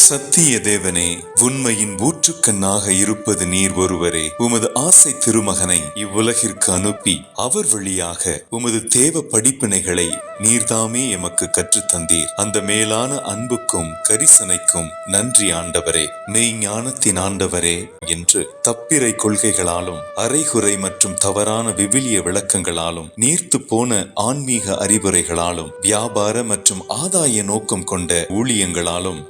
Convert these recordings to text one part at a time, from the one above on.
சத்திய தேவனே, உண்மையின் ஊற்றுக்கண்ணாக இருப்பது நீர் ஒருவரே. உமது ஆசை திருமகனை இவ்வுலகிற்கு அனுப்பி அவர் வழியாக உமது தேவ படிப்பினைகளை நீர்தாமே எமக்கு கற்றுத்தந்தீர். அந்த மேலான அன்புக்கும் கரிசனைக்கும் நன்றி ஆண்டவரே. மெய்ஞானத்தின் ஆண்டவரே என்று தப்பிரை கொள்கைகளாலும் அரைகுறை மற்றும் தவறான விவிலிய விளக்கங்களாலும் நீர்த்து போன ஆன்மீக அறிவுரைகளாலும் வியாபார மற்றும் ஆதாய நோக்கம் கொண்ட ஊழியங்களாலும்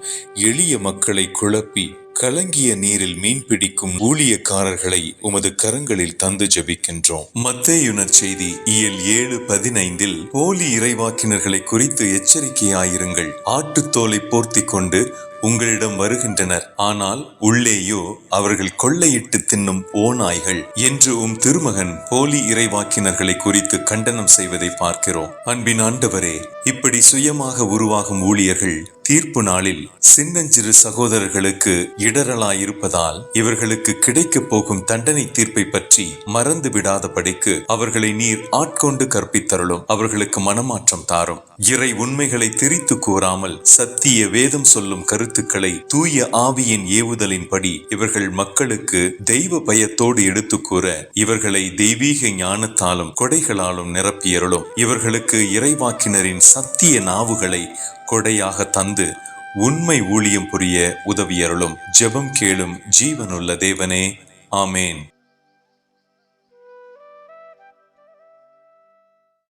எளிய மக்களை குழப்பி கலங்கிய நீரில் மீன் பிடிக்கும் ஊழியக்காரர்களை உமது கரங்களில் தந்து ஜெபிக்கின்றோம். மத்தேயு நற்செய்தி இயல் 7:15 போலி இறைவாக்கினர்களை குறித்து எச்சரிக்கையாயிருங்கள். ஆட்டுத்தோலை போர்த்தி கொண்டு உங்களிடம் வருகின்றனர், ஆனால் உள்ளேயோ அவர்கள் கொள்ளையிட்டு தின்னும் ஓநாய்கள் என்று திருமகன் போலி இறைவாக்கினர்களை குறித்து கண்டனம் செய்வதை பார்க்கிறோம். அன்பின் ஆண்டவரே, இப்படி சுயமாக உருவாகும் ஊழியர்கள் தீர்ப்பு நாளில் சின்னஞ்சிறு சகோதரர்களுக்கு இடரலாயிருப்பதால் இவர்களுக்கு கிடைக்க போகும் தண்டனை தீர்ப்பை பற்றி மறந்து விடாதபடிக்கு அவர்களை நீர் ஆட்கொண்டு கற்பித்தருளும். அவர்களுக்கு மனமாற்றம் தாரும். இறை உண்மைகளை திரித்து கூறாமல் சத்திய வேதம் சொல்லும் கருத்துக்களை தூய ஆவியின் ஏவுதலின்படி இவர்கள் மக்களுக்கு தெய்வ பயத்தோடு எடுத்து கூற இவர்களை தெய்வீக ஞானத்தாலும் கொடைகளாலும் நிரப்பியருளும். இவர்களுக்கு இறைவாக்கினரின் சத்திய நாவுகளை கொடையாக தந்து உண்மை ஊழியம் புரிய உதவியருளும். ஜெபம் கேளும் ஜீவனுள்ள தேவனே, ஆமேன்.